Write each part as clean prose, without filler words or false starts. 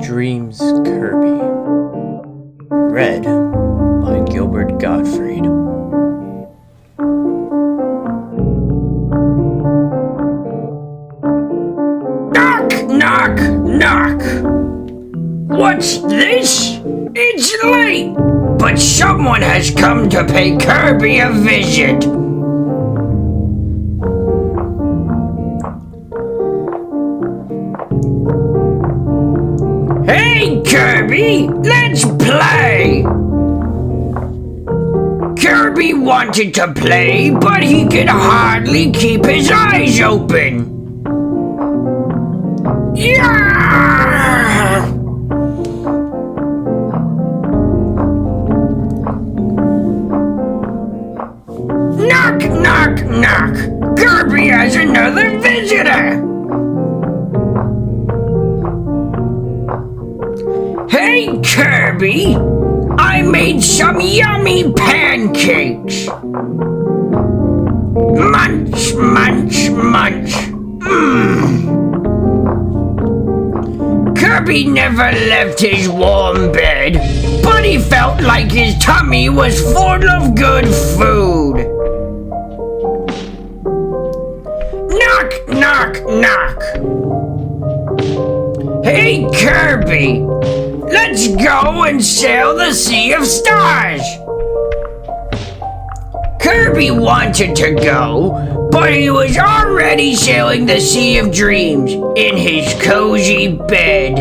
Dreams Kirby. Read by Gilbert Gottfried. Knock, knock, knock. What's this? It's late, but someone has come to pay Kirby a visit. Hey, Kirby, let's play! Kirby wanted to play, but he could hardly keep his eyes open. Yeah! Knock, knock, knock! Kirby has another visitor! Hey, Kirby! I made some yummy pancakes! Munch, munch, munch! Mmm! Kirby never left his warm bed, but he felt like his tummy was full of good food. Knock, knock, knock! Hey, Kirby! Let's go and sail the Sea of Stars! Kirby wanted to go, but he was already sailing the Sea of Dreams in his cozy bed.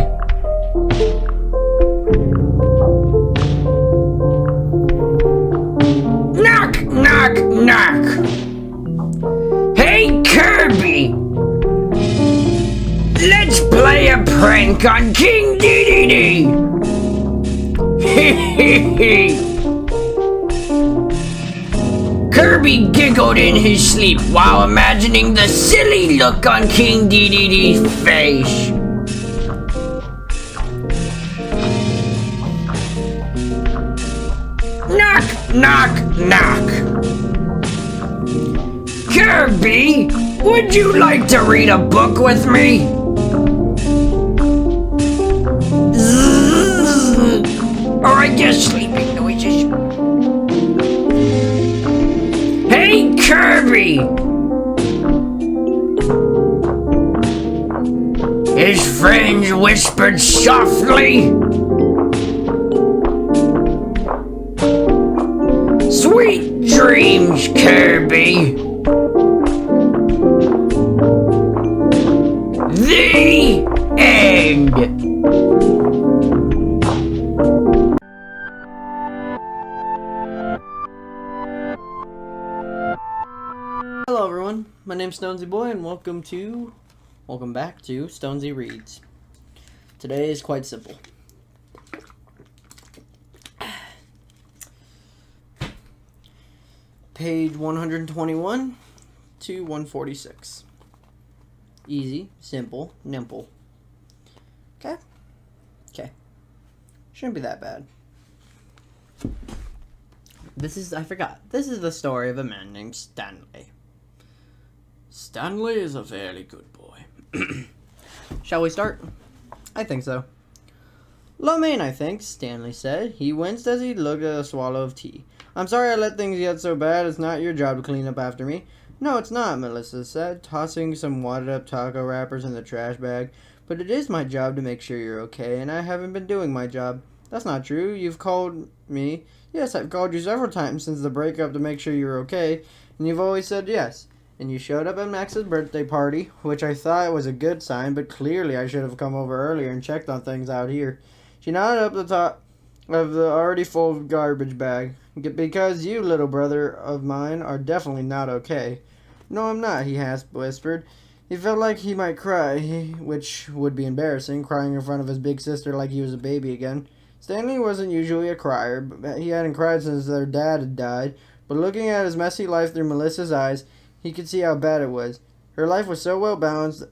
Knock, knock, knock! Hey, Kirby! Let's play a prank on King Dedede! Kirby giggled in his sleep while imagining the silly look on King Dedede's face. Knock, knock, knock! Kirby, would you like to read a book with me? Or I guess sleeping noises. Hey, Kirby! His friends whispered softly. Sweet dreams, Kirby. The end. Hello everyone, my name's Stonesy Boy and welcome back to Stonesy Reads. Today is quite simple. Page 121 to 146. Easy, simple, nimble. Okay? Okay. Shouldn't be that bad. This is the story of a man named Stanley. Stanley is a very good boy. Shall we start? I think so. Lo mein, I think, Stanley said. He winced as he looked at a swallow of tea. I'm sorry I let things get so bad. It's not your job to clean up after me. No, it's not, Melissa said, tossing some wadded-up taco wrappers in the trash bag. But it is my job to make sure you're okay, and I haven't been doing my job. That's not true. You've called me. Yes, I've called you several times since the breakup to make sure you're okay, and you've always said yes. And you showed up at Max's birthday party, which I thought was a good sign, but clearly I should have come over earlier and checked on things out here. She nodded up the top of the already full garbage bag. Because you, little brother of mine, are definitely not okay. No, I'm not, he whispered. He felt like he might cry, which would be embarrassing, crying in front of his big sister like he was a baby again. Stanley wasn't usually a crier, but he hadn't cried since their dad had died, but looking at his messy life through Melissa's eyes, he could see how bad it was. Her life was so well balanced.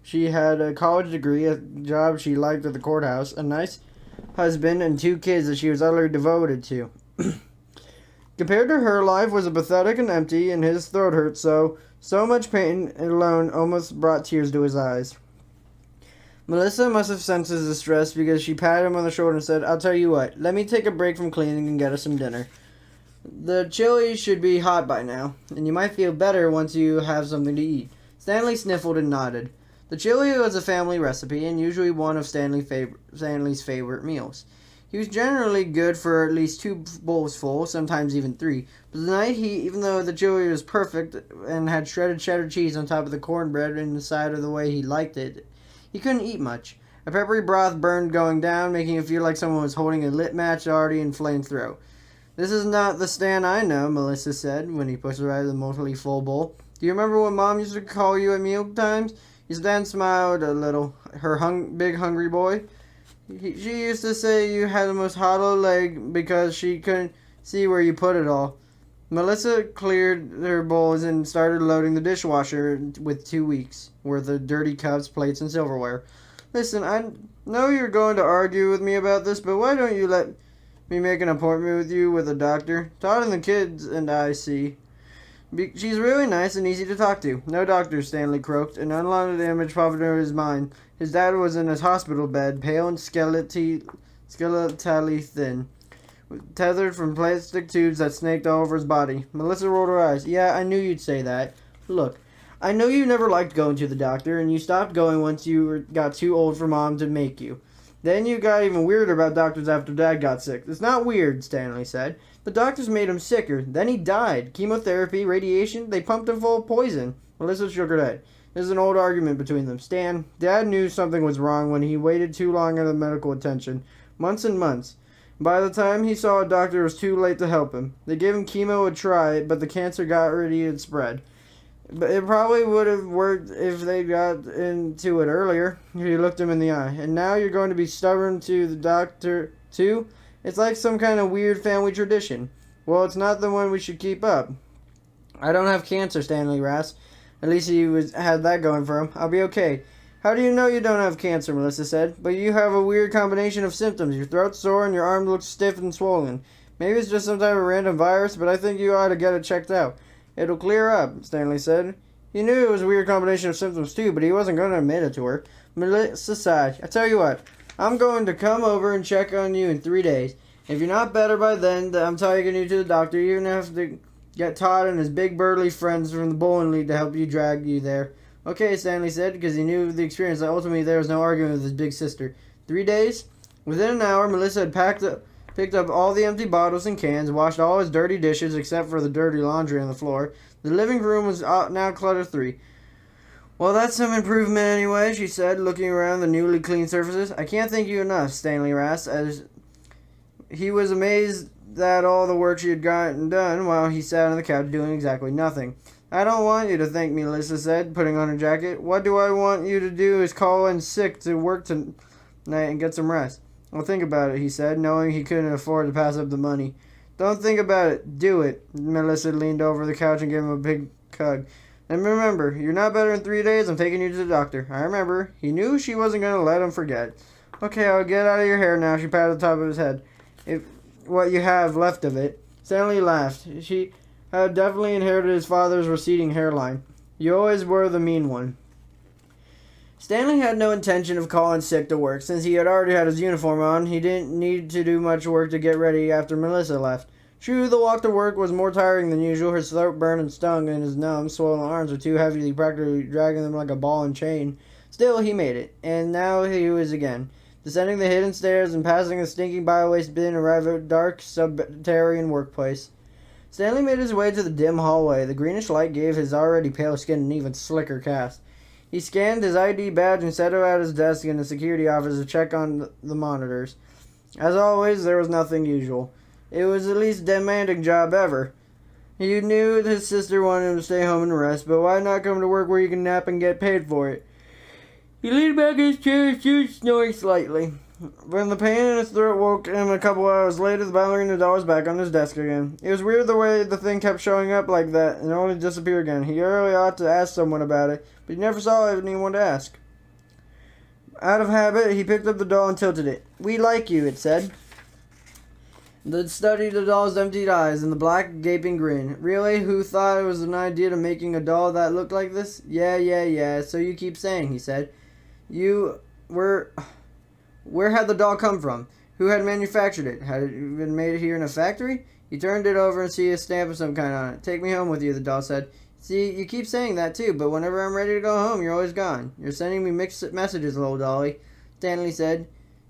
She had a college degree, a job she liked at the courthouse, a nice husband, and 2 kids that she was utterly devoted to. Compared to her, life was pathetic and empty, and his throat hurt so much pain alone almost brought tears to his eyes. Melissa must have sensed his distress because she patted him on the shoulder and said, "I'll tell you what, let me take a break from cleaning and get us some dinner. The chili should be hot by now, and you might feel better once you have something to eat." Stanley sniffled and nodded. The chili was a family recipe and usually one of Stanley's favorite meals. He was generally good for at least 2 bowls full, sometimes even 3. But tonight, even though the chili was perfect and had shredded cheddar cheese on top of the cornbread in the side of the way he liked it, he couldn't eat much. A peppery broth burned going down, making it feel like someone was holding a lit match already in flame throat. "This is not the Stan I know," Melissa said when he pushed away the mostly full bowl. "Do you remember when Mom used to call you at meal times?" Stan smiled a little. Her big hungry boy. She used to say you had the most hollow leg because she couldn't see where you put it all. Melissa cleared her bowls and started loading the dishwasher with 2 weeks worth of dirty cups, plates, and silverware. "Listen, I know you're going to argue with me about this, but why don't you let me make an appointment with you with a doctor? Todd and the kids and I see. She's really nice and easy to talk to." "No doctor," Stanley croaked, an unwanted image popped into his mind. His dad was in his hospital bed, pale and skeletally thin, tethered from plastic tubes that snaked all over his body. Melissa rolled her eyes. "Yeah, I knew you'd say that. Look, I know you never liked going to the doctor, and you stopped going once you got too old for Mom to make you. Then you got even weirder about doctors after Dad got sick." "It's not weird," Stanley said. "The doctors made him sicker. Then he died. Chemotherapy, radiation, they pumped him full of poison." Melissa shook her head. "This is an old argument between them. Stan, Dad knew something was wrong when he waited too long at the medical attention. Months and months. By the time he saw a doctor, it was too late to help him. They gave him chemo a try, but the cancer got ready to spread. But it probably would have worked if they got into it earlier." He looked him in the eye. "And now you're going to be stubborn to the doctor, too? It's like some kind of weird family tradition." "Well, it's not the one we should keep up." "I don't have cancer," Stanley rasped. At least he had that going for him. "I'll be okay." "How do you know you don't have cancer?" Melissa said. "But you have a weird combination of symptoms. Your throat's sore and your arm looks stiff and swollen. Maybe it's just some type of random virus, but I think you ought to get it checked out." "It'll clear up," Stanley said. He knew it was a weird combination of symptoms too, but he wasn't going to admit it to her. Melissa sighed. "I tell you what, I'm going to come over and check on you in 3 days. If you're not better by then, I'm taking you to the doctor. You're going to have to get Todd and his big burly friends from the bowling league to help you drag you there." "Okay," Stanley said, because he knew the experience that ultimately there was no arguing with his big sister. 3 days? Within an hour, Melissa had picked up all the empty bottles and cans, washed all his dirty dishes except for the dirty laundry on the floor. The living room was now clutter-free. "Well, that's some improvement anyway," she said, looking around the newly clean surfaces. "I can't thank you enough," Stanley rasped, as he was amazed at all the work she had gotten done while he sat on the couch doing exactly nothing. "I don't want you to thank me," Melissa said, putting on her jacket. "What do I want you to do is call in sick to work tonight and get some rest." "Well, think about it," he said, knowing he couldn't afford to pass up the money. "Don't think about it. Do it." Melissa leaned over the couch and gave him a big hug. "And remember, you're not better in 3 days. I'm taking you to the doctor." "I remember." He knew she wasn't going to let him forget. "Okay, I'll get out of your hair now." She patted the top of his head. "If what you have left of it." Stanley laughed. She had definitely inherited his father's receding hairline. "You always were the mean one." Stanley had no intention of calling sick to work. Since he had already had his uniform on, he didn't need to do much work to get ready after Melissa left. True, the walk to work was more tiring than usual. His throat burned and stung, and his numb, swollen arms were too heavy to practically dragging them like a ball and chain. Still, he made it, and now he was again descending the hidden stairs and passing the stinking bio-waste bin, arrived at a dark subterranean workplace. Stanley made his way to the dim hallway. The greenish light gave his already pale skin an even slicker cast. He scanned his ID badge and set it at his desk in the security office to check on the monitors. As always, there was nothing usual. It was the least demanding job ever. He knew his sister wanted him to stay home and rest, but why not come to work where you can nap and get paid for it? He leaned back in his chair, snoring slightly. When the pain in his throat woke him a couple hours later, the ballerina doll was back on his desk again. It was weird the way the thing kept showing up like that and only disappeared again. He really ought to ask someone about it, but he never saw anyone to ask. Out of habit, he picked up the doll and tilted it. "We like you," it said. It studied the doll's empty eyes and the black, gaping grin. "Really? Who thought it was an idea to making a doll that looked like this?" Yeah, so you keep saying," he said. "You Where had the doll come from? Who had manufactured it? Had it been made here in a factory? He turned it over and see a stamp of some kind on it. Take me home with you, the doll said. See, you keep saying that too, but whenever I'm ready to go home, you're always gone. You're sending me mixed messages, little dolly, Stanley said.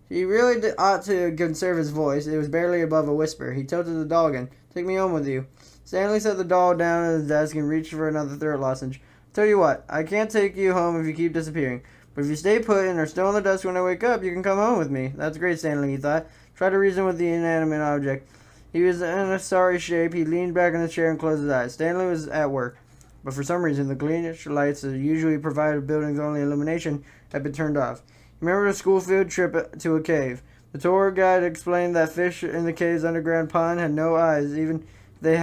He really ought to conserve his voice. It was barely above a whisper. He tilted the doll again. Take me home with you. Stanley set the doll down at his desk and reached for another throat lozenge. Tell you what, I can't take you home if you keep disappearing. But if you stay put and are still on the desk when I wake up, you can come home with me. That's great, Stanley, he thought. Try to reason with the inanimate object. He was in a sorry shape. He leaned back in the chair and closed his eyes. Stanley was at work. But for some reason, the greenish lights that usually provided buildings only illumination had been turned off. He remembered a school field trip to a cave. The tour guide explained that fish in the cave's underground pond had no eyes, even if they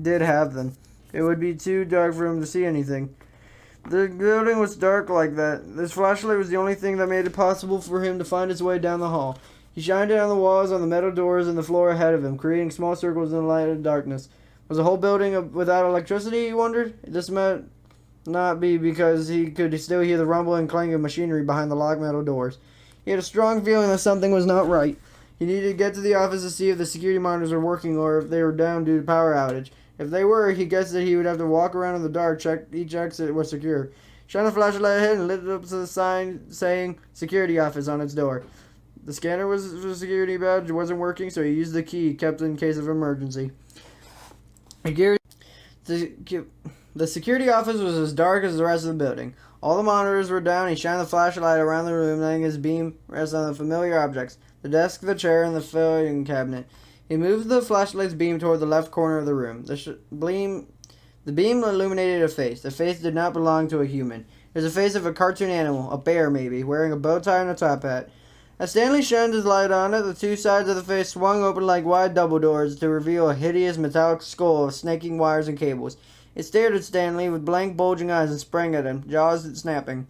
did have them. It would be too dark for him to see anything. The building was dark like that. This flashlight was the only thing that made it possible for him to find his way down the hall. He shined it on the walls, on the metal doors, and the floor ahead of him, creating small circles in the light of darkness. Was the whole building without electricity, he wondered? This might not be because he could still hear the rumble and clang of machinery behind the locked metal doors. He had a strong feeling that something was not right. He needed to get to the office to see if the security monitors were working or if they were down due to power outage. If they were, he guessed that he would have to walk around in the dark, check each exit was secure. Shine a flashlight ahead and lit up to the sign saying security office on its door. The scanner the security badge wasn't working, so he used the key kept in case of emergency. The security office was as dark as the rest of the building. All the monitors were down. He shined the flashlight around the room, letting his beam rest on the familiar objects, the desk, the chair, and the filing cabinet. He moved the flashlight's beam toward the left corner of the room. The beam illuminated a face. The face did not belong to a human. It was the face of a cartoon animal, a bear maybe, wearing a bow tie and a top hat. As Stanley shined his light on it, the two sides of the face swung open like wide double doors to reveal a hideous metallic skull of snaking wires and cables. It stared at Stanley with blank, bulging eyes and sprang at him, jaws snapping.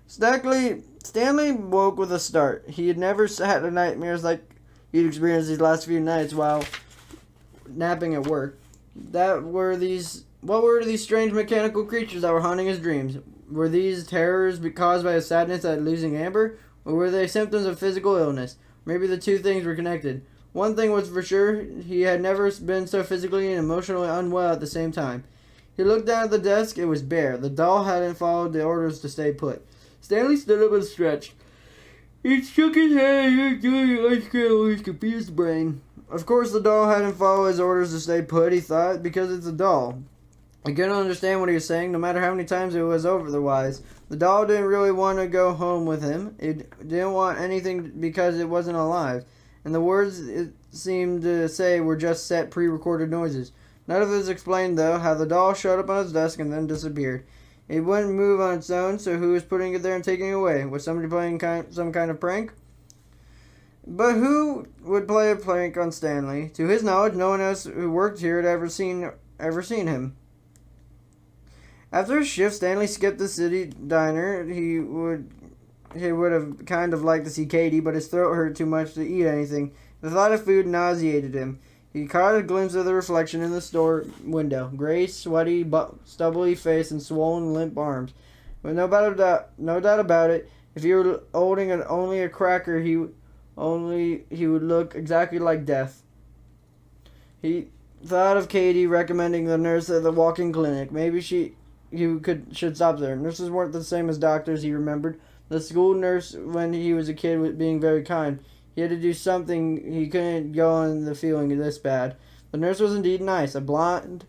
Stanley woke with a start. He had never had nightmares like he'd experienced these last few nights while napping at work. What were these strange mechanical creatures that were haunting his dreams? Were these terrors caused by his sadness at losing Amber? Or were they symptoms of physical illness? Maybe the two things were connected. One thing was for sure, he had never been so physically and emotionally unwell at the same time. He looked down at the desk. It was bare. The doll hadn't followed the orders to stay put. Stanley stood up and stretched. He shook his head, doing ice cream with his confused brain. Of course, the doll hadn't followed his orders to stay put, he thought, because it's a doll. He couldn't understand what he was saying, no matter how many times it was otherwise. The doll didn't really want to go home with him. It didn't want anything because it wasn't alive. And the words it seemed to say were just set pre-recorded noises. None of this explained, though, how the doll showed up on his desk and then disappeared. It wouldn't move on its own, so who was putting it there and taking it away? Was somebody playing some kind of prank? But who would play a prank on Stanley? To his knowledge, no one else who worked here had ever seen him. After his shift, Stanley skipped the city diner. He would have kind of liked to see Katie, but his throat hurt too much to eat anything. The thought of food nauseated him. He caught a glimpse of the reflection in the store window. Gray, sweaty, stubbly face and swollen, limp arms. But no doubt about it, if he were holding only a cracker, he would look exactly like death. He thought of Katie recommending the nurse at the walk-in clinic. Maybe should stop there. Nurses weren't the same as doctors, he remembered. The school nurse, when he was a kid, was being very kind. He had to do something. He couldn't go on the feeling this bad. The nurse was indeed nice, a blonde,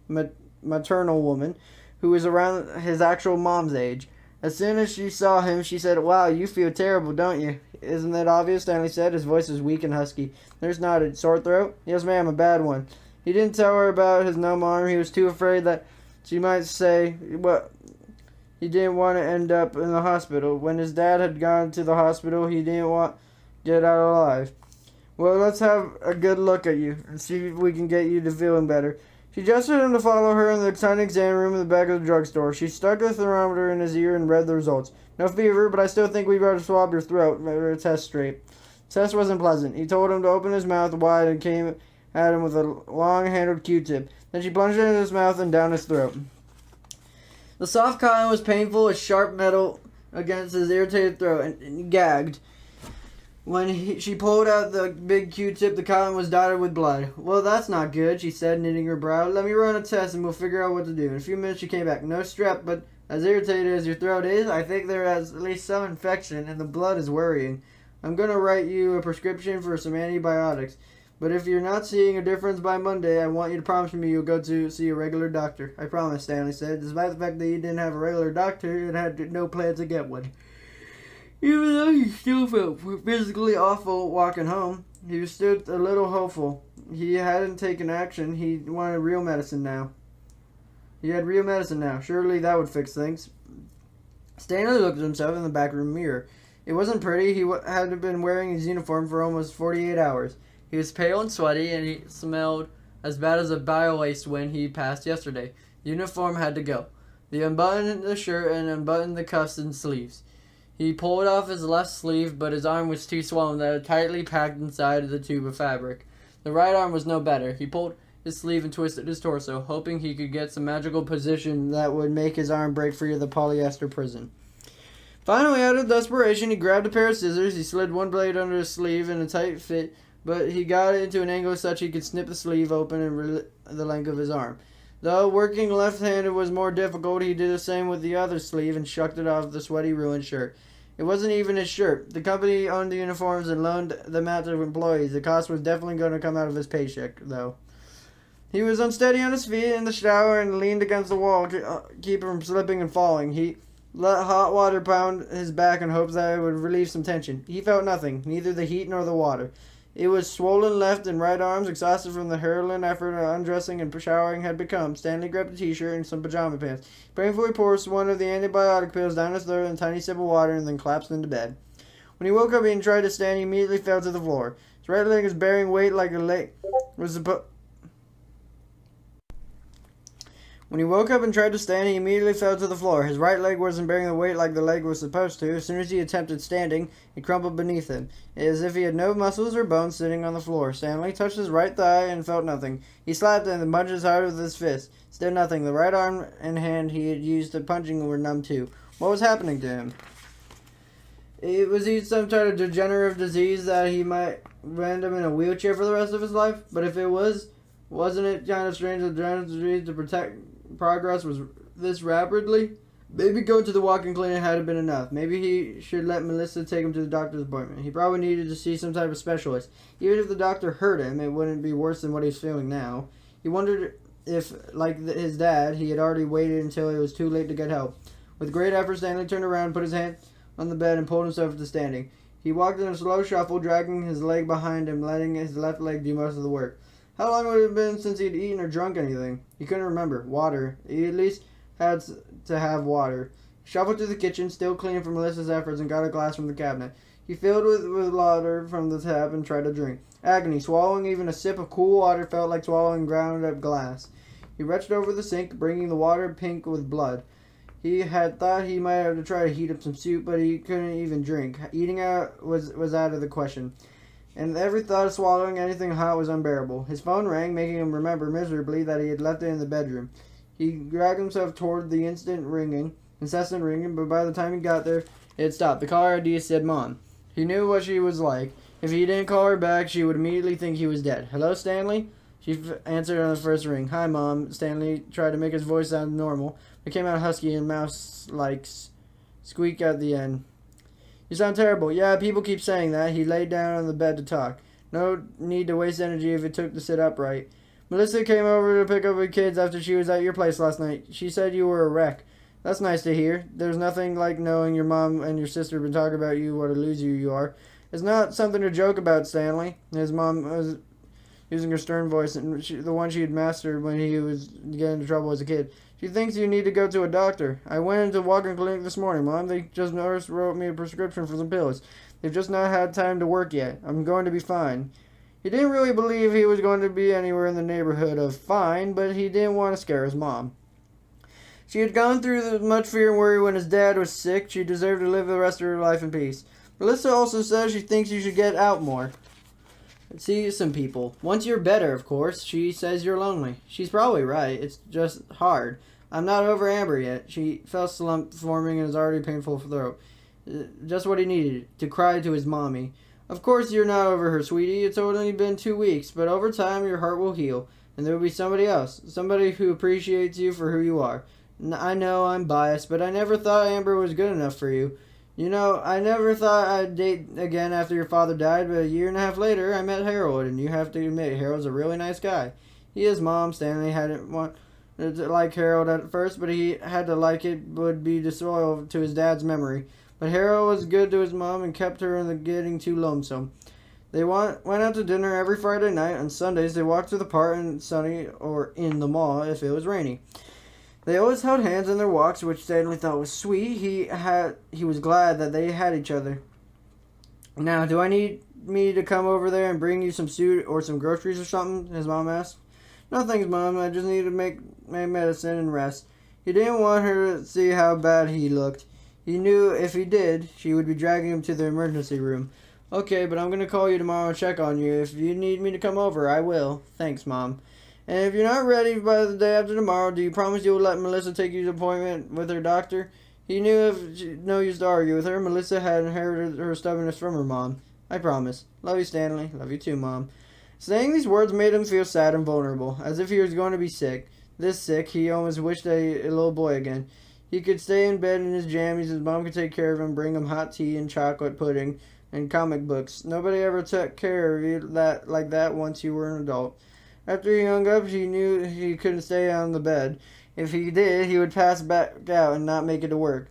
maternal woman who was around his actual mom's age. As soon as she saw him, she said, "Wow, you feel terrible, don't you?" "Isn't that obvious?" Stanley said. His voice was weak and husky. Nurse nodded. "Sore throat?" "Yes, ma'am, a bad one." He didn't tell her about his numb arm. He was too afraid that she might say what he didn't want to end up in the hospital. When his dad had gone to the hospital, he didn't want to get out alive. "Well, let's have a good look at you and see if we can get you to feeling better." She gestured him to follow her in the tiny exam room in the back of the drugstore. She stuck a thermometer in his ear and read the results. "No fever, but I still think we better swab your throat, or test straight." The test wasn't pleasant. He told him to open his mouth wide and came at him with a long-handled Q-tip. Then she plunged it in his mouth and down his throat. The soft cotton was painful as sharp metal against his irritated throat and he gagged. When she pulled out the big Q-tip, the cotton was dotted with blood. Well, that's not good, she said, knitting her brow. Let me run a test and we'll figure out what to do. In a few minutes she came back. No strep, but as irritated as your throat is, I think there is at least some infection and the blood is worrying. I'm going to write you a prescription for some antibiotics. But if you're not seeing a difference by Monday, I want you to promise me you'll go to see a regular doctor. I promise, Stanley said. Despite the fact that he didn't have a regular doctor, it had no plan to get one. Even though he still felt physically awful walking home, he was still a little hopeful. He hadn't taken action. He wanted real medicine now. He had real medicine now. Surely that would fix things. Stanley looked at himself in the back room mirror. It wasn't pretty. He had been wearing his uniform for almost 48 hours. He was pale and sweaty, and he smelled as bad as a bio-waste when he passed yesterday. The uniform had to go. He unbuttoned the shirt and unbuttoned the cuffs and sleeves. He pulled off his left sleeve, but his arm was too swollen that it tightly packed inside the tube of fabric. The right arm was no better. He pulled his sleeve and twisted his torso, hoping he could get some magical position that would make his arm break free of the polyester prison. Finally, out of desperation, he grabbed a pair of scissors. He slid one blade under his sleeve in a tight fit, but he got it into an angle such he could snip the sleeve open and the length of his arm. Though working left-handed was more difficult, he did the same with the other sleeve and shucked it off the sweaty, ruined shirt. It wasn't even his shirt. The company owned the uniforms and loaned them out to employees. The cost was definitely going to come out of his paycheck, though. He was unsteady on his feet in the shower and leaned against the wall to keep him from slipping and falling. He let hot water pound his back in hopes that it would relieve some tension. He felt nothing, neither the heat nor the water. It was swollen left and right arms, exhausted from the hurling effort of undressing and showering had become. Stanley grabbed a t-shirt and some pajama pants. Painfully poured one of the antibiotic pills down his throat and a tiny sip of water and then collapsed into bed. When he woke up and tried to stand, he immediately fell to the floor. His right leg was bearing weight like a leg was supposed. When he woke up and tried to stand, he immediately fell to the floor. His right leg wasn't bearing the weight like the leg was supposed to. As soon as he attempted standing, it crumpled beneath him, as if he had no muscles or bones sitting on the floor. Stanley touched his right thigh and felt nothing. He slapped it and punched his hard with his fist. Still nothing. The right arm and hand he had used to punching were numb too. What was happening to him? Was he some sort of degenerative disease that he might land him in a wheelchair for the rest of his life? But if it wasn't it kind of strange that degenerative disease to protect progress was this rapidly? Maybe going to the walk-in clinic hadn't been enough. Maybe he should let Melissa take him to the doctor's appointment. He probably needed to see some type of specialist. Even if the doctor hurt him, it wouldn't be worse than what he's feeling now. He wondered if, like his dad, he had already waited until it was too late to get help. With great effort, Stanley turned around, put his hand on the bed, and pulled himself to standing. He walked in a slow shuffle, dragging his leg behind him, letting his left leg do most of the work. How long would it have been since he'd eaten or drunk anything? He couldn't remember. Water. He at least had to have water. He shuffled to the kitchen, still cleaning from Melissa's efforts, and got a glass from the cabinet. He filled it with water from the tap and tried to drink. Agony. Swallowing even a sip of cool water felt like swallowing ground-up glass. He reached over the sink, bringing the water pink with blood. He had thought he might have to try to heat up some soup, but he couldn't even drink. Eating out was out of the question. And every thought of swallowing anything hot was unbearable. His phone rang, making him remember miserably that he had left it in the bedroom. He dragged himself toward the incessant ringing, but by the time he got there, it had stopped. The caller ID said Mom. He knew what she was like. If he didn't call her back, she would immediately think he was dead. Hello, Stanley? She answered on the first ring. Hi, Mom. Stanley tried to make his voice sound normal. It came out husky and mouse-like squeak at the end. You sound terrible. Yeah, people keep saying that. He laid down on the bed to talk. No need to waste energy if it took to sit upright. Melissa came over to pick up the kids after she was at your place last night. She said you were a wreck. That's nice to hear. There's nothing like knowing your mom and your sister have been talking about you, what a loser you are. It's not something to joke about, Stanley. His mom was using her stern voice, and the one she had mastered when he was getting into trouble as a kid. She thinks you need to go to a doctor. I went into the walk-in clinic this morning, Mom. They just nurse wrote me a prescription for some pills. They've just not had time to work yet. I'm going to be fine. He didn't really believe he was going to be anywhere in the neighborhood of fine, but he didn't want to scare his mom. She had gone through much fear and worry when his dad was sick. She deserved to live the rest of her life in peace. Melissa also says she thinks you should get out more. See some people. Once you're better, of course. She says you're lonely. She's probably right. It's just hard. I'm not over Amber yet. She felt slump forming in his already painful throat. Just what he needed, to cry to his mommy. Of course you're not over her, sweetie. It's only been 2 weeks, but over time your heart will heal, and there will be somebody else, somebody who appreciates you for who you are. I know I'm biased, but I never thought Amber was good enough for you. You know, I never thought I'd date again after your father died, but a year and a half later, I met Harold, and you have to admit, Harold's a really nice guy. He is, Mom. Stanley hadn't wanted to like Harold at first, but he had to like it would be disloyal to his dad's memory. But Harold was good to his mom and kept her in the getting too lonesome. They went out to dinner every Friday night. On Sundays, they walked to the park in sunny or in the mall if it was rainy. They always held hands in their walks, which Stanley thought was sweet. He was glad that they had each other. Now, do I need me to come over there and bring you some suit or some groceries or something? His mom asked. No thanks, Mom. I just need to make my medicine and rest. He didn't want her to see how bad he looked. He knew if he did, she would be dragging him to the emergency room. Okay, but I'm going to call you tomorrow and check on you. If you need me to come over, I will. Thanks, Mom. And if you're not ready by the day after tomorrow, do you promise you will let Melissa take you to the appointment with her doctor? He knew if no use to argue with her. Melissa had inherited her stubbornness from her mom. I promise. Love you, Stanley. Love you too, Mom. Saying these words made him feel sad and vulnerable, as if he was going to be sick. This sick, he almost wished a little boy again. He could stay in bed in his jammies. His mom could take care of him, bring him hot tea and chocolate pudding and comic books. Nobody ever took care of you like that once you were an adult. After he hung up, he knew he couldn't stay on the bed. If he did, he would pass back out and not make it to work.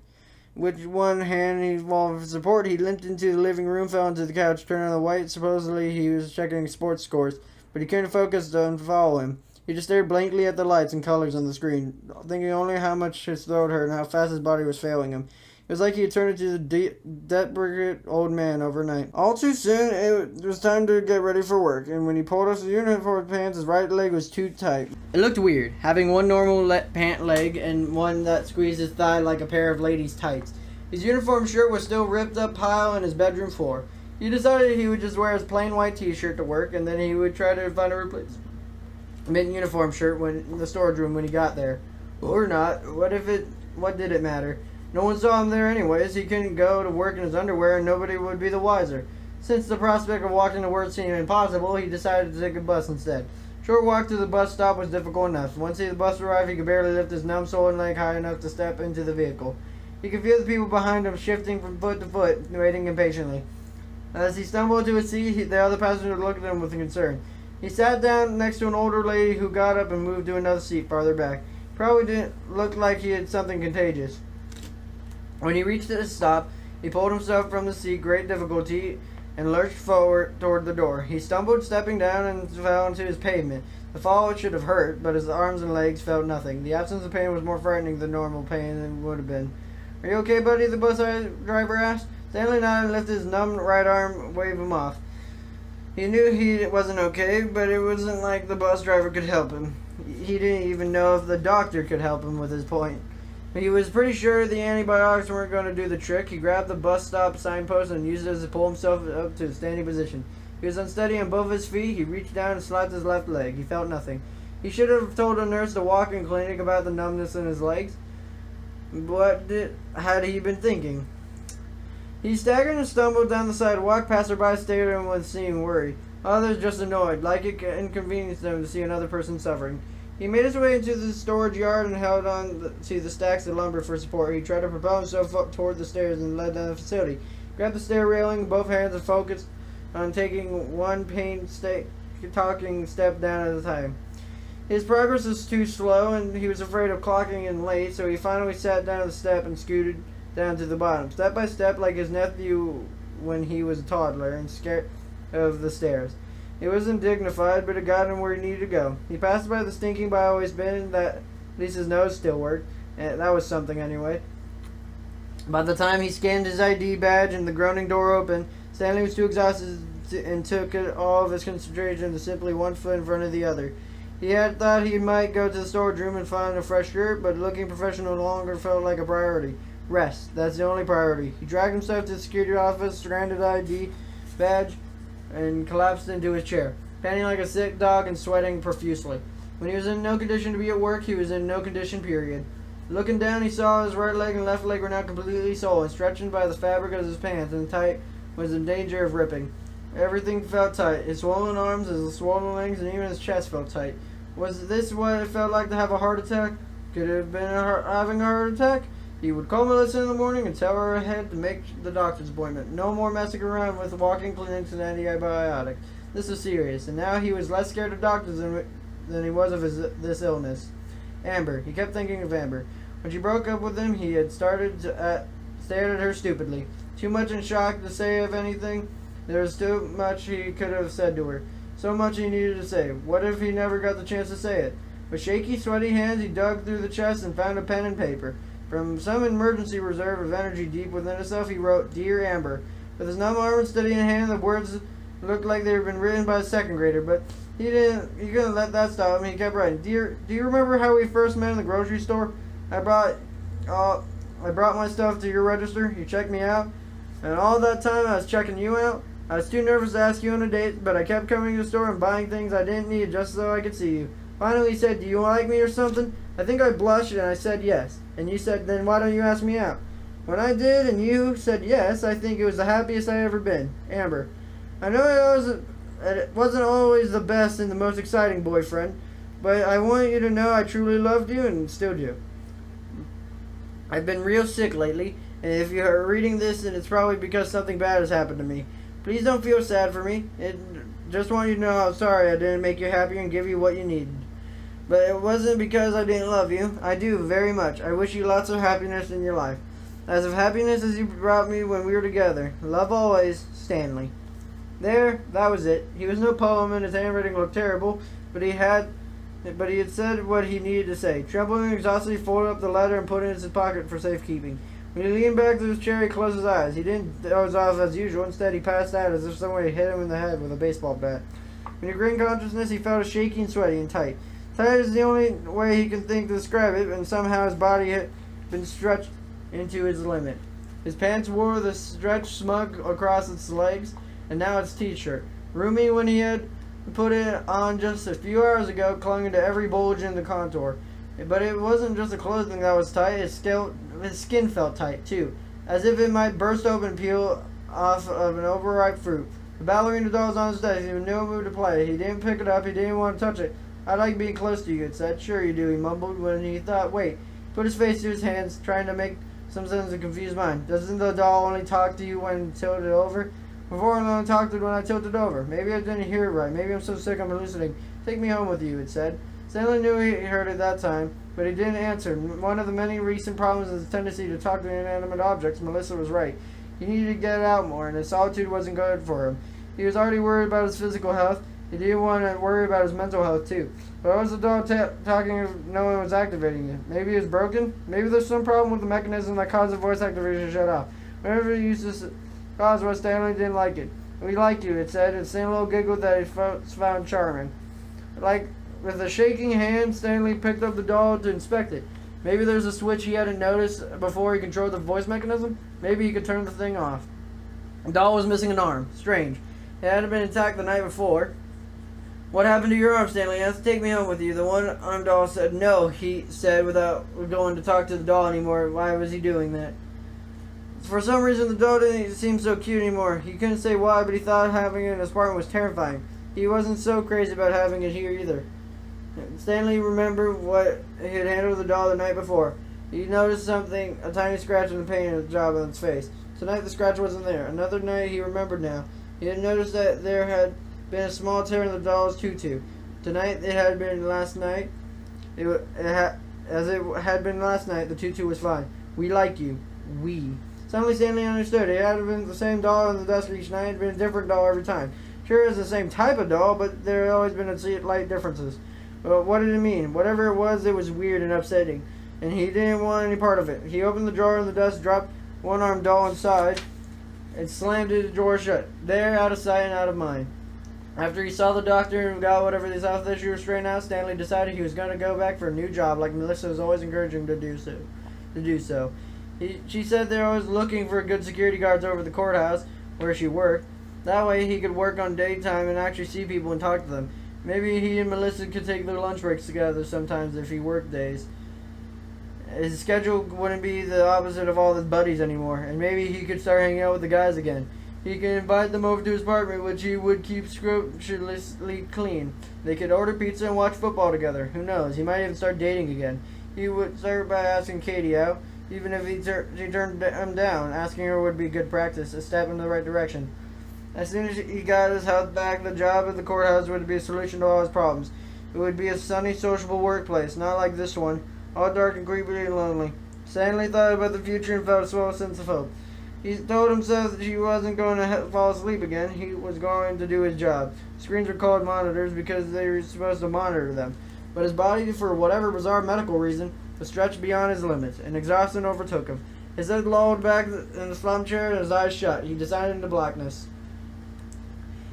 With one hand, while for support, he limped into the living room, fell onto the couch, turned on the light. Supposedly, he was checking sports scores, but he couldn't focus on follow him. He just stared blankly at the lights and colors on the screen, thinking only how much his throat hurt and how fast his body was failing him. It was like he had turned into the deprecate old man overnight. All too soon, it was time to get ready for work, and when he pulled off his uniform pants, his right leg was too tight. It looked weird, having one normal pant leg and one that squeezed his thigh like a pair of ladies' tights. His uniform shirt was still ripped up pile on his bedroom floor. He decided he would just wear his plain white t-shirt to work, and then he would try to find a replacement uniform shirt in the storage room when he got there. Or not. What did it matter? No one saw him there anyways. He couldn't go to work in his underwear and nobody would be the wiser. Since the prospect of walking to work seemed impossible, he decided to take a bus instead. Short walk to the bus stop was difficult enough. Once the bus arrived, he could barely lift his numb swollen leg high enough to step into the vehicle. He could feel the people behind him shifting from foot to foot, waiting impatiently. As he stumbled to his seat, the other passenger looked at him with concern. He sat down next to an older lady who got up and moved to another seat farther back. Probably didn't look like he had something contagious. When he reached the stop, he pulled himself from the seat, great difficulty, and lurched forward toward the door. He stumbled, stepping down, and fell into his pavement. The fall should have hurt, but his arms and legs felt nothing. The absence of pain was more frightening than normal pain than would have been. Are you okay, buddy? The bus driver asked. Stanley nodded and lifted his numb right arm, waved him off. He knew he wasn't okay, but it wasn't like the bus driver could help him. He didn't even know if the doctor could help him with his point. He was pretty sure the antibiotics weren't going to do the trick. He grabbed the bus stop signpost and used it to pull himself up to a standing position. He was unsteady on both his feet. He reached down and slapped his left leg. He felt nothing. He should have told a nurse to walk in clinic about the numbness in his legs. What had he been thinking? He staggered and stumbled down the sidewalk. Passersby stared at him with seeming worry. Others just annoyed, like it inconvenienced them to see another person suffering. He made his way into the storage yard and held on to the stacks of lumber for support. He tried to propel himself up toward the stairs and led down the facility. Grabbed the stair railing, both hands, and focused on taking one talking step down at a time. His progress was too slow, and he was afraid of clocking in late, so he finally sat down the step and scooted down to the bottom, step by step, like his nephew when he was a toddler and scared of the stairs. It wasn't dignified, but it got him where he needed to go. He passed by the stinking by always bin, that at least his nose still worked, and that was something anyway. By the time he scanned his ID badge and the groaning door opened, Stanley was too exhausted and took all of his concentration to simply one foot in front of the other. He had thought he might go to the storage room and find a fresh shirt, but looking professional no longer felt like a priority. Rest. That's the only priority. He dragged himself to the security office, stranded ID badge, and collapsed into his chair, panting like a sick dog and sweating profusely. When he was in no condition to be at work, he was in no condition, period. Looking down, he saw his right leg and left leg were now completely swollen, stretching by the fabric of his pants, and tight was in danger of ripping. Everything felt tight. His swollen arms, his swollen legs, and even his chest felt tight. Was this what it felt like to have a heart attack? Could it have been having a heart attack? He would call Melissa in the morning and tell her ahead to make the doctor's appointment. No more messing around with walking clinics and antibiotics. This was serious, and now he was less scared of doctors than he was of this illness. Amber. He kept thinking of Amber. When she broke up with him, he had started to stare at her stupidly. Too much in shock to say of anything. There was too much he could have said to her. So much he needed to say. What if he never got the chance to say it? With shaky, sweaty hands, he dug through the chest and found a pen and paper. From some emergency reserve of energy deep within himself, he wrote, "Dear Amber." With his numb arm and steady in hand, the words looked like they had been written by a second grader, but he couldn't let that stop him. He kept writing, "Dear, do you remember how we first met in the grocery store? I brought my stuff to your register. You checked me out, and all that time I was checking you out. I was too nervous to ask you on a date, but I kept coming to the store and buying things I didn't need just so I could see you. Finally, he said, 'Do you like me or something?' I think I blushed and I said yes. And you said, 'Then why don't you ask me out?' When I did and you said yes, I think it was the happiest I ever been. Amber." I know it wasn't always the best and the most exciting boyfriend, but I want you to know I truly loved you and still do. I've been real sick lately, and if you are reading this, then it's probably because something bad has happened to me. Please don't feel sad for me. Just want you to know how sorry I didn't make you happy and give you what you needed. But it wasn't because I didn't love you. I do, very much. I wish you lots of happiness in your life. As of happiness as you brought me when we were together. Love always, Stanley." There, that was it. He was no poem and his handwriting looked terrible, but he had said what he needed to say. Trembling and exhausted, he folded up the letter and put it in his pocket for safekeeping. When he leaned back to his chair, he closed his eyes. He didn't doze off as usual. Instead, he passed out as if someone had hit him in the head with a baseball bat. When he regained consciousness, he felt shaky and sweaty and tight. Tight is the only way he can think to describe it, and somehow his body had been stretched into its limit. His pants wore the stretched smug across its legs, and now its t-shirt, roomy when he had put it on just a few hours ago, clung into every bulge in the contour. But it wasn't just the clothing that was tight, his skin felt tight, too, as if it might burst open and peel off of an overripe fruit. The ballerina doll was on his desk. He was in no mood to play. He didn't pick it up. He didn't want to touch it. "I like being close to you," it said. "Sure you do," he mumbled when he thought, wait. Put his face to his hands, trying to make some sense of a confused mind. "Doesn't the doll only talk to you when tilted over?" "Before I only talked to it when I tilted over. Maybe I didn't hear it right. Maybe I'm so sick I'm hallucinating. Take me home with you," it said. Stanley knew he heard it that time, but he didn't answer. One of the many recent problems is his tendency to talk to inanimate objects. Melissa was right. He needed to get out more, and his solitude wasn't good for him. He was already worried about his physical health. He didn't want to worry about his mental health, too. But what was the dog talking if no one was activating it? Maybe it was broken? Maybe there's some problem with the mechanism that caused the voice activation to shut off. Whatever it used to cause was, Stanley didn't like it. "We like you," it said, and Stanley little giggle that he found charming. Like, with a shaking hand, Stanley picked up the doll to inspect it. Maybe there's a switch he hadn't noticed before he controlled the voice mechanism. Maybe he could turn the thing off. The doll was missing an arm. Strange. It hadn't been attacked the night before. "What happened to your arm?" Stanley asked. "Take me home with you." The one-armed doll said. "No," he said without going to talk to the doll anymore. Why was he doing that? For some reason, the doll didn't seem so cute anymore. He couldn't say why, but he thought having it in his apartment was terrifying. He wasn't so crazy about having it here either. Stanley remembered what he had handled the doll the night before. He noticed something, a tiny scratch in the paint of the job on its face. Tonight the scratch wasn't there. Another night he remembered now. He had noticed that there had been a small tear in the doll's tutu. Tonight it had been last night. As it had been last night, the tutu was fine. "We like you." We. Suddenly Stanley understood. It had been the same doll on the desk each night. It had been a different doll every time. Sure, it was the same type of doll, but there had always been slight differences. But what did it mean? Whatever it was weird and upsetting, and he didn't want any part of it. He opened the drawer in the desk, dropped one-armed doll inside, and slammed the drawer shut. There, out of sight and out of mind. After he saw the doctor and got whatever these health issues were straightened out, Stanley decided he was going to go back for a new job, like Melissa was always encouraging him to do so. She said they're always looking for good security guards over the courthouse where she worked. That way he could work on daytime and actually see people and talk to them. Maybe he and Melissa could take their lunch breaks together sometimes if he worked days. His schedule wouldn't be the opposite of all his buddies anymore, and maybe he could start hanging out with the guys again. He could invite them over to his apartment, which he would keep scrupulously clean. They could order pizza and watch football together. Who knows? He might even start dating again. He would start by asking Katie out, even if she turned him down. Asking her would be good practice, a step in the right direction. As soon as he got his health back, the job at the courthouse would be a solution to all his problems. It would be a sunny, sociable workplace, not like this one, all dark and creepy and lonely. Stanley thought about the future and felt a small sense of hope. He told himself that he wasn't going to fall asleep again. He was going to do his job. Screens were called monitors because they were supposed to monitor them. But his body, for whatever bizarre medical reason, was stretched beyond his limits, and exhaustion overtook him. His head lolled back in the slump chair and his eyes shut. He descended into blackness.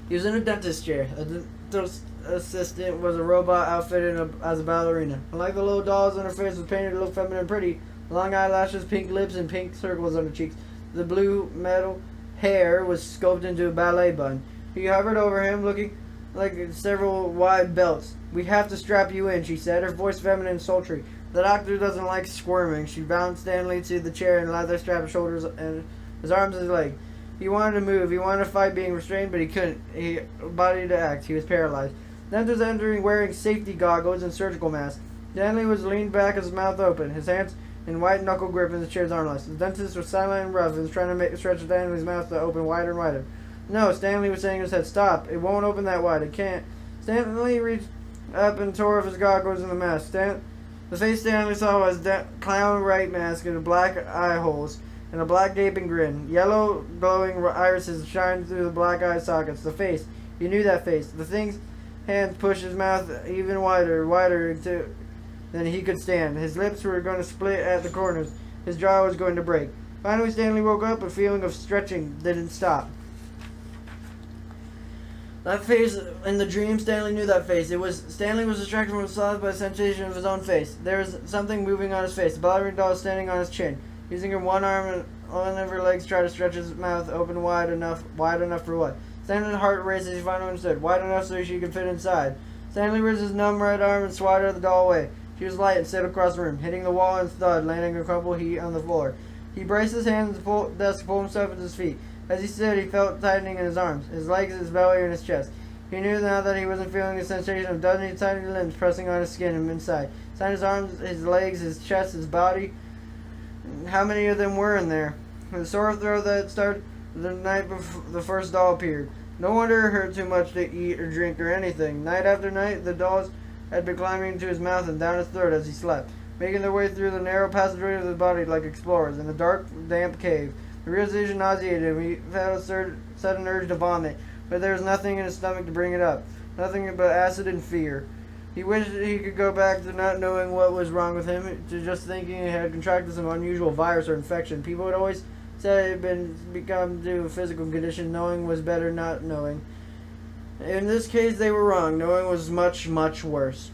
He was in a dentist's chair. A dentist assistant was a robot outfitted as a ballerina. Unlike the little dolls on her face was painted to look feminine and pretty, long eyelashes, pink lips, and pink circles on her cheeks. The blue metal hair was sculpted into a ballet bun. He hovered over him, looking like several wide belts. "We have to strap you in," she said, her voice feminine and sultry. "The doctor doesn't like squirming." She bounced Stanley to the chair and leather strapped his shoulders and his arms and his legs. He wanted to move. He wanted to fight being restrained, but he couldn't. He body to act. He was paralyzed. Dentist entering wearing safety goggles and surgical masks. Stanley was leaned back, his mouth open, his hands in white knuckle grip in the chair's armrest. The dentist was silent and rough and was trying to stretch Stanley's mouth to open wider and wider. "No," Stanley was saying in his head. "Stop. It won't open that wide. It can't." Stanley reached up and tore off his goggles and the mask. The face Stanley saw was clown right mask and black eye holes and a black gaping grin. Yellow glowing irises shined through the black eye sockets. The face. He knew that face. The thing's hands pushed his mouth even wider than he could stand. His lips were going to split at the corners. His jaw was going to break. Finally, Stanley woke up. A feeling of stretching didn't stop. That face in the dream, Stanley knew that face. Stanley was distracted from his thoughts by the sensation of his own face. There was something moving on his face. The ballerina doll was standing on his chin, using her one arm and one of her legs to try to stretch his mouth open wide enough for what? Stanley's heart raced as he finally understood. Wide enough so she could fit inside. Stanley raised his numb right arm and swatted the doll away. She was light and slid across the room, hitting the wall and thud, landing a crumpled heap on the floor. He braced his hands to the desk to pull himself to his feet. As he stood, he felt tightening in his arms, his legs, his belly, and his chest. He knew now that he wasn't feeling the sensation of dozens of tiny limbs pressing on his skin and inside. Inside his arms, his legs, his chest, his body. How many of them were in there? The sore throat that started the night before the first doll appeared. No wonder it hurt too much to eat or drink or anything. Night after night, the dolls had been climbing into his mouth and down his throat as he slept, making their way through the narrow passageway of his body like explorers in a dark, damp cave. The realization nauseated him. He felt a sudden urge to vomit, but there was nothing in his stomach to bring it up. Nothing but acid and fear. He wished he could go back to not knowing what was wrong with him, to just thinking he had contracted some unusual virus or infection. People had always said it had become due to a physical condition. Knowing was better than not knowing. In this case, they were wrong. Knowing was much, much worse.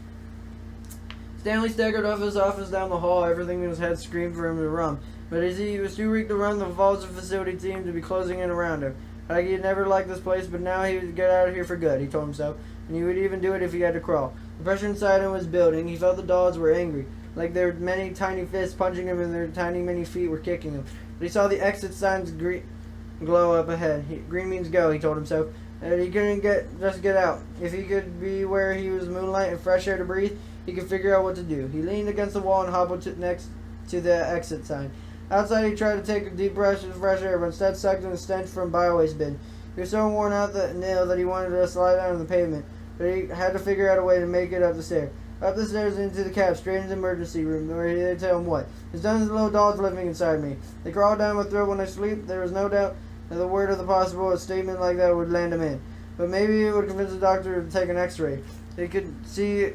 Stanley staggered off his office down the hall. Everything in his head screamed for him to run. But as he was too weak to run, the walls of the facility seemed to be closing in around him. Like he had never liked this place, but now he would get out of here for good, he told himself. And he would even do it if he had to crawl. The pressure inside him was building. He felt the dolls were angry, like there were many tiny fists punching him and their tiny mini feet were kicking him. But he saw the exit signs glow up ahead. Green means go, he told himself. And he couldn't just get out. If he could be where he was moonlight and fresh air to breathe, he could figure out what to do. He leaned against the wall and hobbled next to the exit sign. Outside, he tried to take a deep breath of fresh air, but instead sucked in the stench from biowaste bin. He was so worn out and ill that he wanted to slide down on the pavement, but he had to figure out a way to make it up the stairs. Up the stairs into the cab, straight into the emergency room, where they tell him what. His dozens of little dolls living inside me. They crawl down my throat when I sleep. There was no doubt that the word of the possible a statement like that would land him in. But maybe it would convince the doctor to take an x-ray. They could see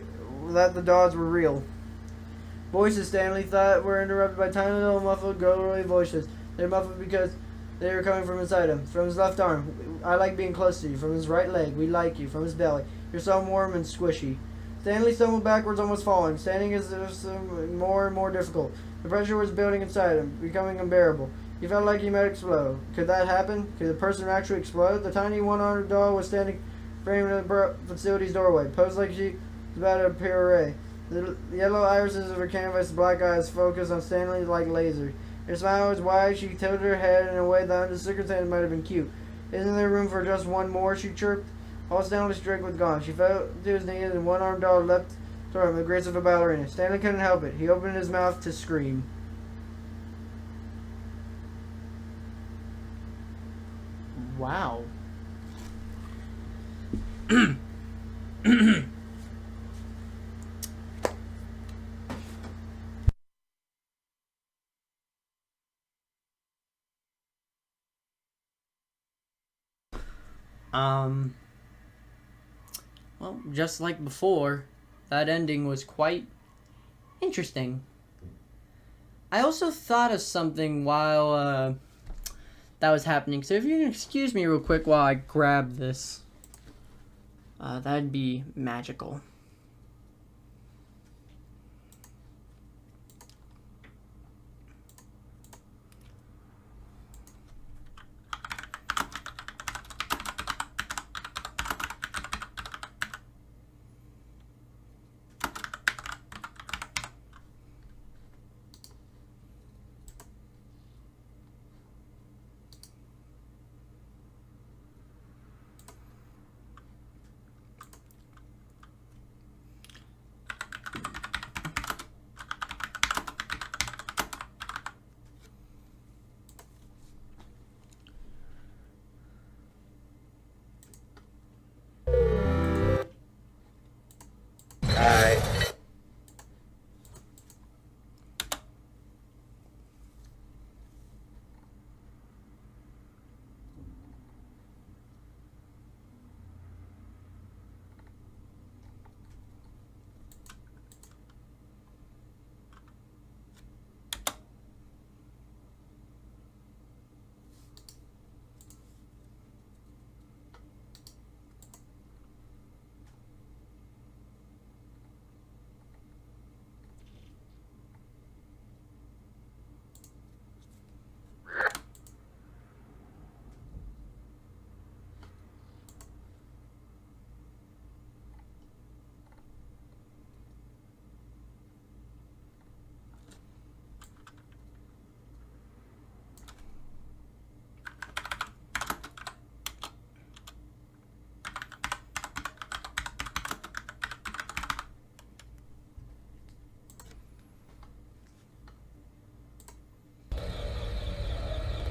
that the dolls were real. Voices, Stanley thought, were interrupted by tiny little muffled gurgly voices. They were muffled because they were coming from inside him. From his left arm, "I like being close to you." From his right leg, "We like you." From his belly, "You're so warm and squishy." Stanley stumbled backwards, almost falling. Standing is more and more difficult. The pressure was building inside him, becoming unbearable. He felt like he might explode. Could that happen? Could the person actually explode? The tiny one-armed doll was standing framed in the facility's doorway, posed like she was about to appear array. The yellow irises of her canvas black eyes focused on Stanley like lasers. Her smile was wide. She tilted her head in a way that under circumstances might have been cute. Isn't there room for just one more? She chirped. All Stanley's drink was gone. She fell to his knees and one-armed dog leapt toward him with the grace of a ballerina. Stanley couldn't help it. He opened his mouth to scream. Wow. Well, just like before, that ending was quite interesting. I also thought of something while that was happening. So if you can excuse me real quick while I grab this, that'd be magical.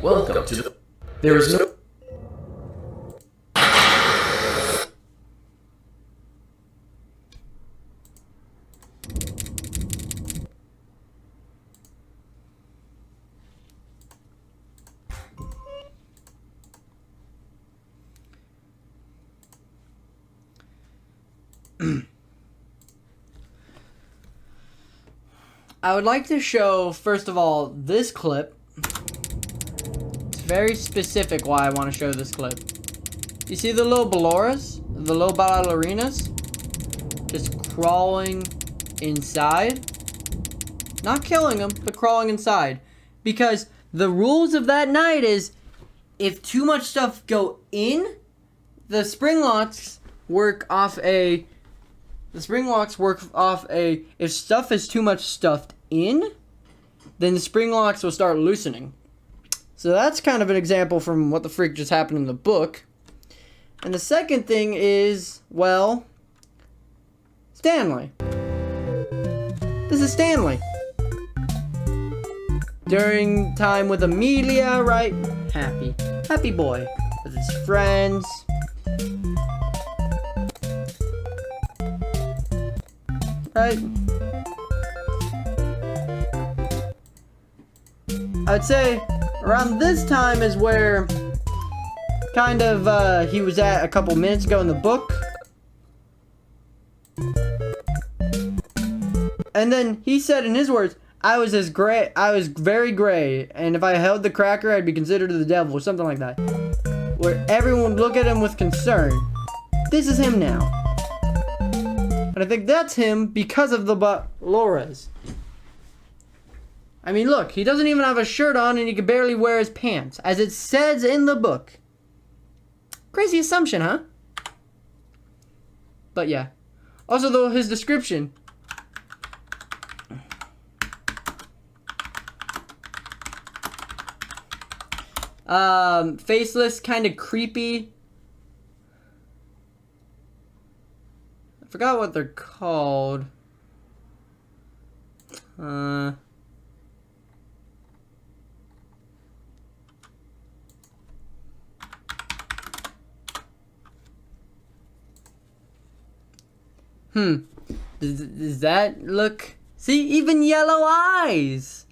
Welcome to the... There is no... I would like to show, first of all, this clip. It's very specific why I want to show this clip. You see the little balloras? The little ballerinas? Just crawling inside. Not killing them, but crawling inside. Because the rules of that night is, if too much stuff go in, the spring locks work off a... If stuff is too much stuffed in, then the spring locks will start loosening. So that's kind of an example from what the freak just happened in the book. And the second thing is, well, Stanley. This is Stanley. During time with Amelia, right? Happy boy with his friends. Right? I'd say around this time is where kind of he was at a couple minutes ago in the book. And then he said in his words, I was very gray, and if I held the cracker, I'd be considered the devil, or something like that. Where everyone would look at him with concern. This is him now. And I think that's him because of the Loras. I mean, look, he doesn't even have a shirt on and he can barely wear his pants, as it says in the book. Crazy assumption, huh? But yeah. Also, though, his description. Faceless, kind of creepy. I forgot what they're called. Does that look... See, even yellow eyes.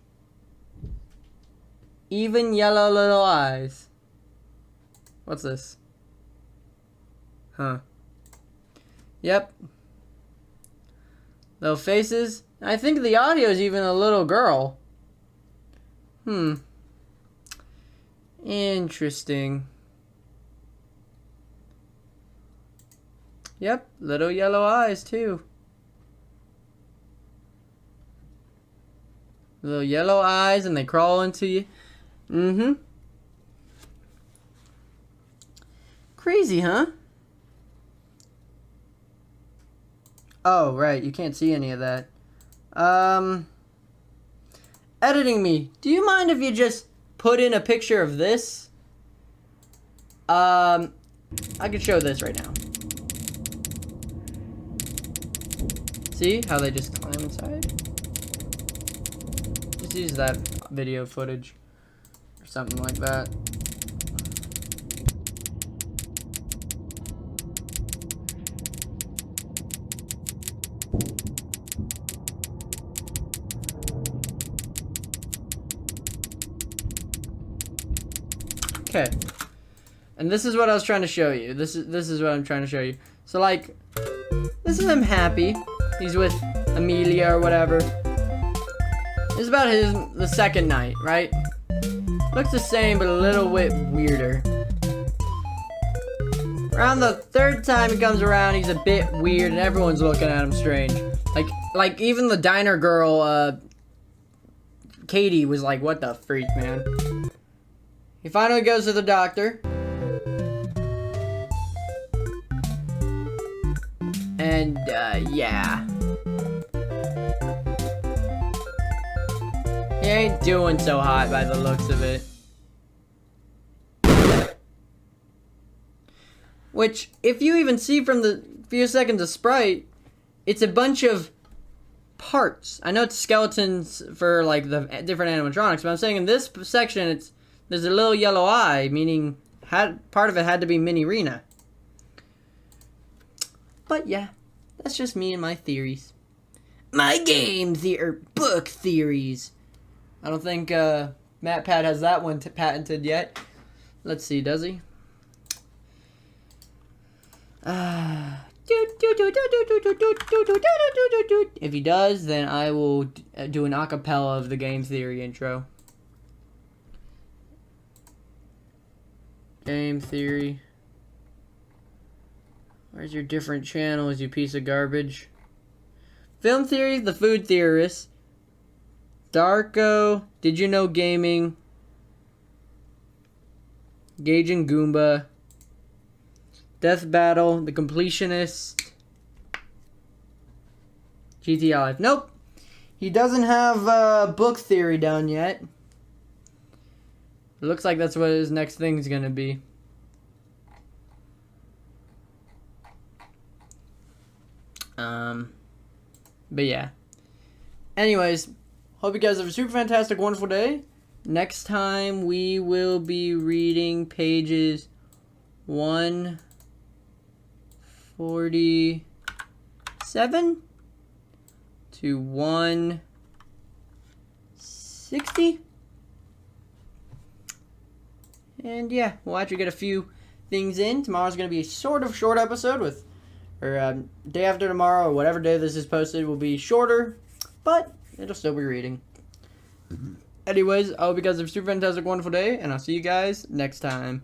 Even yellow little eyes. What's this? Huh. Yep. Little faces. I think the audio is even a little girl. Interesting. Yep, little yellow eyes too. Little yellow eyes, and they crawl into you. Crazy, huh? Oh, right, you can't see any of that. Editing me, do you mind if you just put in a picture of this? I can show this right now. See how they just climb inside? Just use that video footage or something like that. Okay. And this is what I was trying to show you. This is what I'm trying to show you. So like, this is him happy. He's with Amelia or whatever. It's about the second night, right? Looks the same, but a little bit weirder. Around the third time he comes around, he's a bit weird, and everyone's looking at him strange. Like even the diner girl, Katie, was like, "What the freak, man?" He finally goes to the doctor. And, yeah. He ain't doing so hot by the looks of it. Which, if you even see from the few seconds of Sprite, it's a bunch of parts. I know it's skeletons for, like, the different animatronics, but I'm saying in this section, there's a little yellow eye, meaning part of it had to be Mini Rena. But yeah, that's just me and my theories. My book theories. I don't think MatPat has that one patented yet. Let's see, does he? If he does, then I will do an acapella of the game theory intro. Game theory. Where's your different channels, you piece of garbage? Film theory, the food theorist. Darko, did you know gaming? Gage and Goomba. Death Battle, the completionist. GTA Life. Nope. He doesn't have book theory done yet. It looks like that's what his next thing's gonna be. But yeah. Anyways, hope you guys have a super fantastic, wonderful day. Next time we will be reading pages 147 to 160. And yeah, we'll actually get a few things in. Tomorrow's going to be a sort of short episode day after tomorrow, or whatever day this is posted, will be shorter, but it'll still be reading. Anyways, I hope you guys have a super fantastic, wonderful day, and I'll see you guys next time.